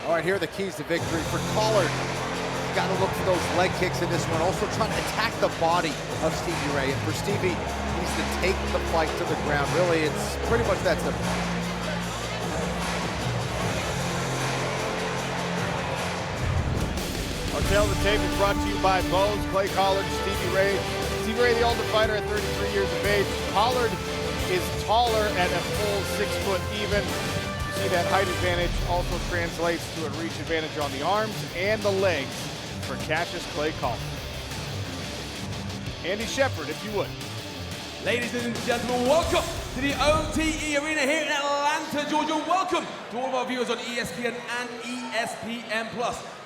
All right, here are the keys to victory for 𝗘𝗨𝗥𝗢𝗣𝗘. Got to look for those leg kicks in this one. Also trying to attack the body of Stevie Ray. And for Stevie, he needs to take the fight to the ground. Really, it's pretty much that simple. Our Tale of the Tape is brought to you by Bose, 𝗘𝗨𝗥𝗢𝗣𝗘, Stevie Ray. Stevie Ray, the Ultimate Fighter at 33 years of age. 𝗘𝗨𝗥𝗢𝗣𝗘 is taller at a full 6 foot even. You see that height advantage also translates to a reach advantage on the arms and the legs for Cassius 𝗘𝗨𝗥𝗢𝗣𝗘. Andy Shepherd, if you would. Ladies and gentlemen, welcome to the OTE Arena here in Atlanta, Georgia. Welcome to all of our viewers on ESPN and ESPN+.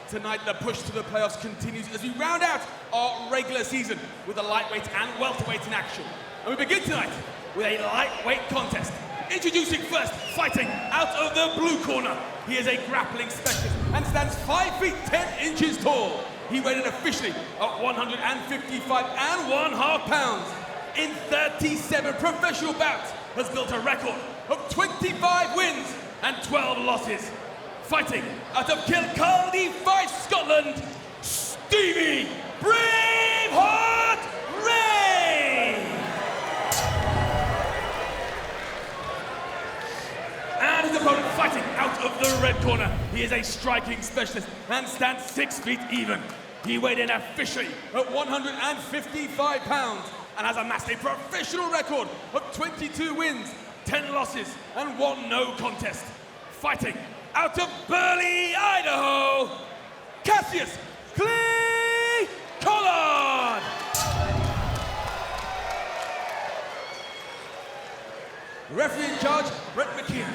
Tonight, the push to the playoffs continues as we round out our regular season with the lightweight and welterweight in action. And we begin tonight with a lightweight contest. Introducing first, fighting out of the blue corner. He is a grappling specialist and stands 5 feet 10 inches tall. He weighed in officially at 155.5 pounds. In 37 professional bouts, has built a record of 25 wins and 12 losses. Fighting out of 𝗘𝗨𝗥𝗢𝗣𝗘, Scotland, Stevie Braveheart Ray! And his opponent fighting out of the red corner. He is a striking specialist and stands 6 feet even. He weighed in officially at 155 pounds and has amassed a professional record of 22 wins, 10 losses, and 1 no contest. Fighting out of Burley, Idaho, Cassius 𝗘𝗨𝗥𝗢𝗣𝗘. Referee in charge, Brett McKeon.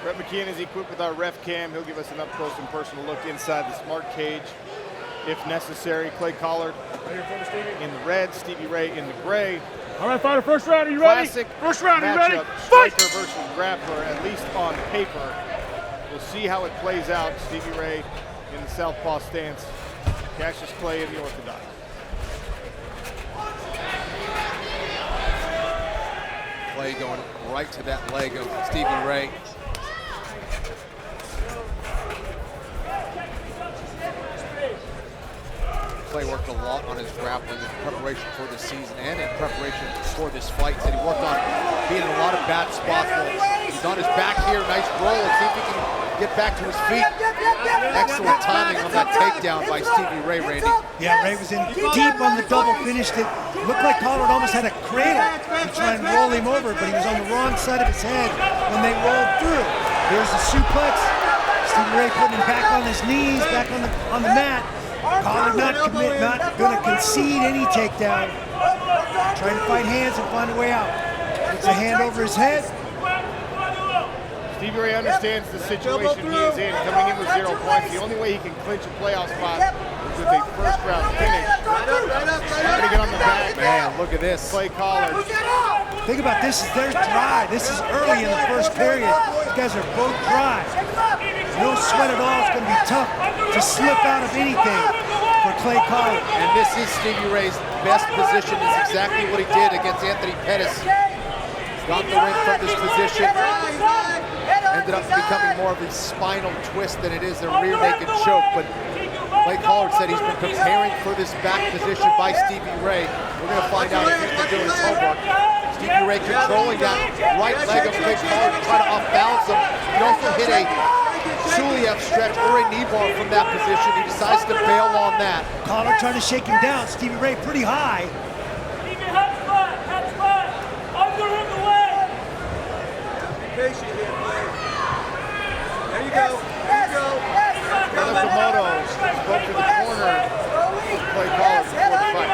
Brett McKeon is equipped with our ref cam. He'll give us an up-close and personal look inside the smart cage if necessary. 𝗘𝗨𝗥𝗢𝗣𝗘 in the red, Stevie Ray in the gray. All right, fighter, first round, are you ready? Classic First round, are you ready? matchup, Fight! striker versus grappler, at least on paper. We'll see how it plays out. Stevie Ray in the southpaw stance, Cassius 𝗘𝗨𝗥𝗢𝗣𝗘 in the orthodox. Clay going right to that leg of Stevie Ray. Clay worked a lot on his grappling in preparation for this season and in preparation for this fight. Said he worked on being in a lot of bad spots. He's on his back here, nice roll. Let's see if he can get back to his feet. Excellent timing on that takedown by Stevie Ray, Randy. Yeah, Ray was in deep on the double, finished it. Looked like 𝗘𝗨𝗥𝗢𝗣𝗘 almost had a cradle to try and roll him over, but he was on the wrong side of his head when they rolled through. Here's the suplex. Stevie Ray putting him back on his knees, back on the mat. 𝗘𝗨𝗥𝗢𝗣𝗘 not going to concede any takedown. Trying to fight hands and find a way out. Puts a hand over his head. Stevie Ray understands the situation he is in, coming in with 0 points. The only way he can clinch a playoff spot is with a first-round finish. Trying to get on the back. Man, look at this. 𝗘𝗨𝗥𝗢𝗣𝗘. Think about this, they're dry. This is early in the first period. These guys are both dry. No sweat at all. It's going to be tough to slip out of anything for 𝗘𝗨𝗥𝗢𝗣𝗘. And this is Stevie Ray's best position. This is exactly what he did against Anthony Pettis. Got the ring from this position. Ended up becoming more of a spinal twist than it is a rear naked choke. But 𝗘𝗨𝗥𝗢𝗣𝗘 said he's been preparing for this back position by Stevie Ray. We're going to find out if he's been doing his homework. Stevie Ray controlling that right leg of 𝗘𝗨𝗥𝗢𝗣𝗘, trying to off-balance him. He also hit a 𝗟𝗨𝗥 stretch or a knee bar from that position. He decides to bail on that. 𝗘𝗨𝗥 trying to shake him down. Stevie Ray pretty high. Stevie, head spot, under him the way. Patient here, Clay. There you go. There you go. Komodo spoke to the corner of 𝗘𝗨𝗥𝗢𝗣𝗘 before the fight.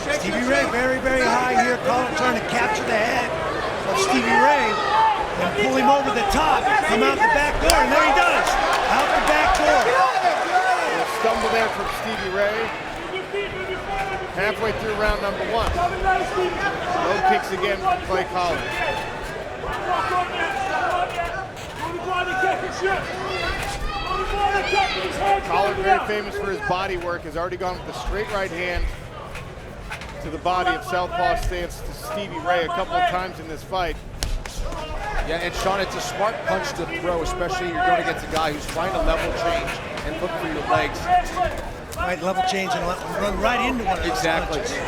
Stevie Ray very, very high here. 𝗘𝗨𝗥 trying to capture the head of Stevie Ray and pull him over the top, come out the back door, and there he does. Out the back door. A stumble there from Stevie Ray. Halfway through round number 1. No kicks again from 𝗘𝗨𝗥𝗢𝗣𝗘. 𝗘𝗨𝗥, very famous for his body work, has already gone with the straight right hand to to the body of southpaw stance to Stevie Ray a couple of times in this fight. Yeah, and Sean, it's a smart punch to throw, especially you're going against a guy who's trying to level change and look for your legs. Right, level change and run right into one of those Exactly. punches.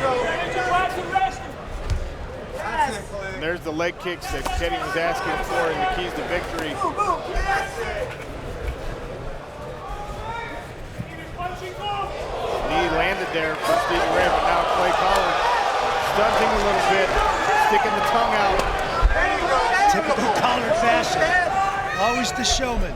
And there's the leg kicks that Kenny was asking for and the keys to victory. Knee landed there for Stevie Ray, but now 𝗘𝗨𝗥𝗢𝗣𝗘 stunting a little bit, sticking the tongue out. Typical Collard fashion. Always the showman.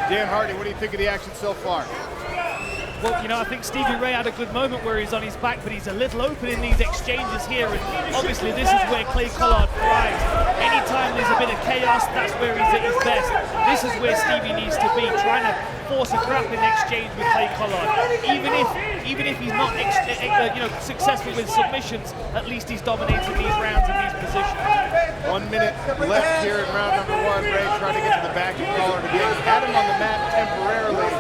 Dan Hardy, what do you think of the action so far? Well, you know, I think Stevie Ray had a good moment where he's on his back, but he's a little open in these exchanges here, and obviously this is where 𝗘𝗨𝗥𝗢𝗣𝗘 thrives. Anytime there's a bit of chaos, that's where he's at his best. This is where Stevie needs to be, trying to force a grappling exchange with 𝗘𝗨𝗥𝗢𝗣𝗘. Even if he's not successful with submissions, at least he's dominating these rounds in these positions. 1 minute left here in round number 1. Ray trying to get to the back of Collard again. Had him on the mat temporarily.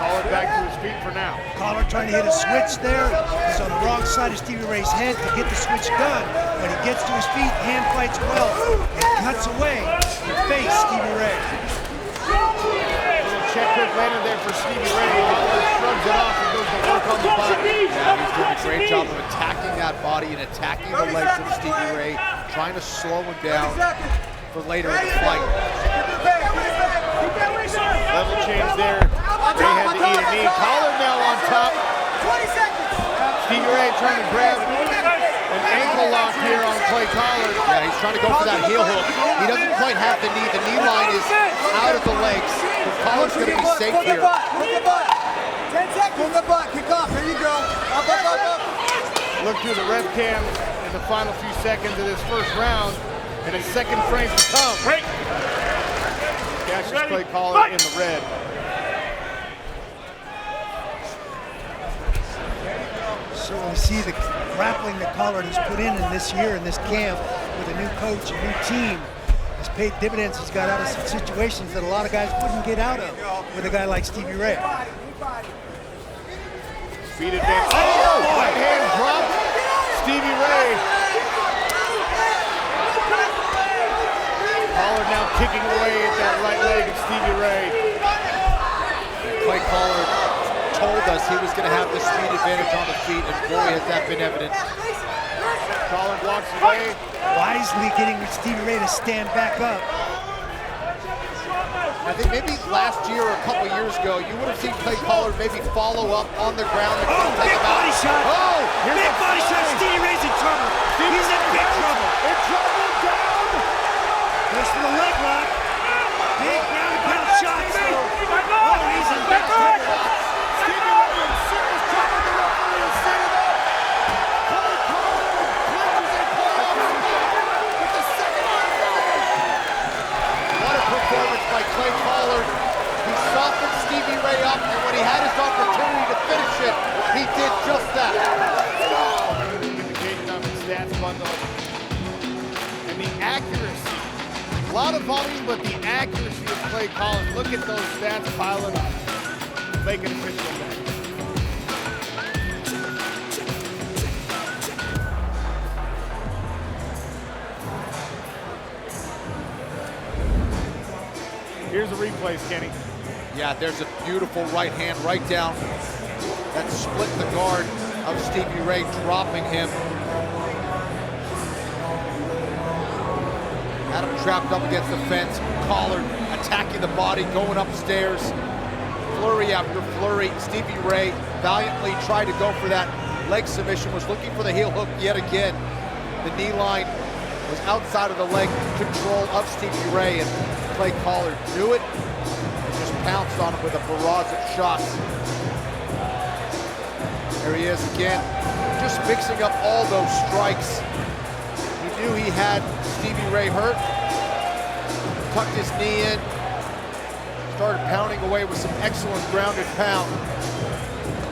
Collard back to his feet for now. Collard trying to hit a switch there. He's on the wrong side of Stevie Ray's head to get the switch done. When he gets to his feet, hand fights well and cuts away to face Stevie Ray. Little check hook landed there for Stevie Ray. He shrugs it off and goes to work on the body. Yeah, he's doing a great job of attacking that body and attacking the legs of Stevie Ray, trying to slow him down for later in the fight. Level change there. Ray had to eat a knee. Collard now on top. 20 seconds. Stevie Ray trying to grab an ankle lock here on 𝗘𝗨𝗥𝗢𝗣𝗅. Yeah, he's trying to go for that heel hook. He doesn't quite have the knee. The knee line is out of the legs. But Collard's going to be safe here. Hook the butt. 10 seconds. Hook the butt. Kick off. Here you go. Up, up, up, up. Look through the ref cam in the final few seconds of this first round, and a second frame to come. Catches 𝗘𝗨𝗥𝗢𝗣𝗅 in the red. So we see the grappling that Collard has put in this year in this camp with a new coach, a new team, has paid dividends. He's got out of some situations that a lot of guys wouldn't get out of with a guy like Stevie Ray. Feet advance. Oh, right hand drop. Stevie Ray. Collard now kicking away at that right leg of Stevie Ray. 𝗘𝗨𝗥𝗢𝗣𝗅 told us he was going to have the speed advantage on the feet, and boy, has that been evident. Collard blocks away. Wisely getting Stevie Ray to stand back up. I think maybe last year or a couple years ago, you would have seen 𝗘𝗨𝗥𝗢𝗣𝗅 maybe follow up on the ground. Oh, big body shot! Oh, Big body shot! Stevie Ray's in trouble. He's in big trouble. In trouble, down. Goes for the leg lock. Big ground and pound shots. Oh, he's in big trouble. Stevie Ray in serious trouble. The referee is saying that. With the second round finish. what a performance by 𝗘𝗨𝗥𝗢𝗣𝗅. He softened Stevie Ray up, and when he had his opportunity to finish it, he did just that. Indicated on the stats bundle. And the accuracy. A lot of volume, but the accuracy of 𝗘𝗨𝗥𝗢𝗣𝗅. Look at those stats piling up. Make it official back. Here's the replays, Kenny. Yeah, there's a beautiful right hand right down that split the guard of Stevie Ray, dropping him. Had him trapped up against the fence. Collard attacking the body, going upstairs. Flurry after flurry. Stevie Ray valiantly tried to go for that leg submission, was looking for the heel hook yet again. The knee line was outside of the leg control of Stevie Ray, and 𝗘𝗨𝗥𝗢𝗣𝗅 knew it and just pounced on him with a barrage of shots. There he is again, just mixing up all those strikes. He knew he had Stevie Ray hurt, tucked his knee in, started pounding away with some excellent grounded pound.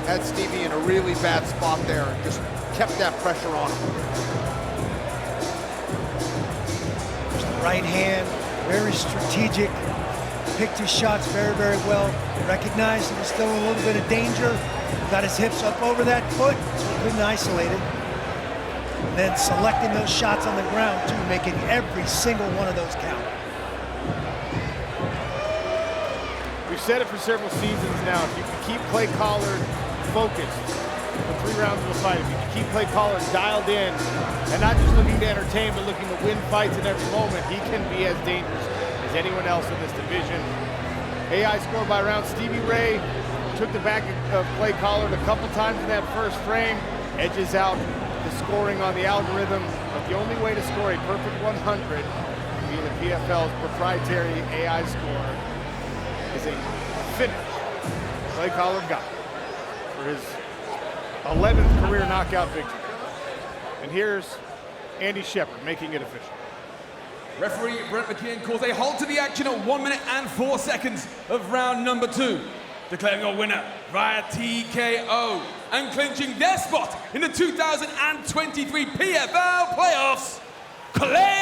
Had Stevie in a really bad spot there and just kept that pressure on him. Right hand, very strategic. Picked his shots very, very well. Recognized there was still a little bit of danger. Got his hips up over that foot, so he couldn't isolate it. And then selecting those shots on the ground too, making every single one of those count. We've said it for several seasons now. If you can keep 𝗘𝗨𝗥𝗢𝗣 focused for 3 rounds of a fight, if you can keep 𝗘𝗨𝗥𝗢𝗣 dialed in and not just looking to entertain, but looking to win fights in every moment, he can be as dangerous as anyone else in this division. AI scored by round. Stevie Ray took the back of 𝗘𝗨𝗥𝗢𝗣 a couple times in that first frame, edges out the scoring on the algorithm, but the only way to score a perfect 100 via the PFL's proprietary AI score is a finish. 𝗘𝗨𝗥𝗢𝗣 for his 11th career knockout victory. And here's Andy Shepard making it official. Referee Brent McKeon calls a halt to the action at 1 minute and 4 seconds of round number 2. Declaring a winner via TKO and clinching their spot in the 2023 PFL playoffs, 𝗘𝗨𝗥𝗢𝗣𝗚.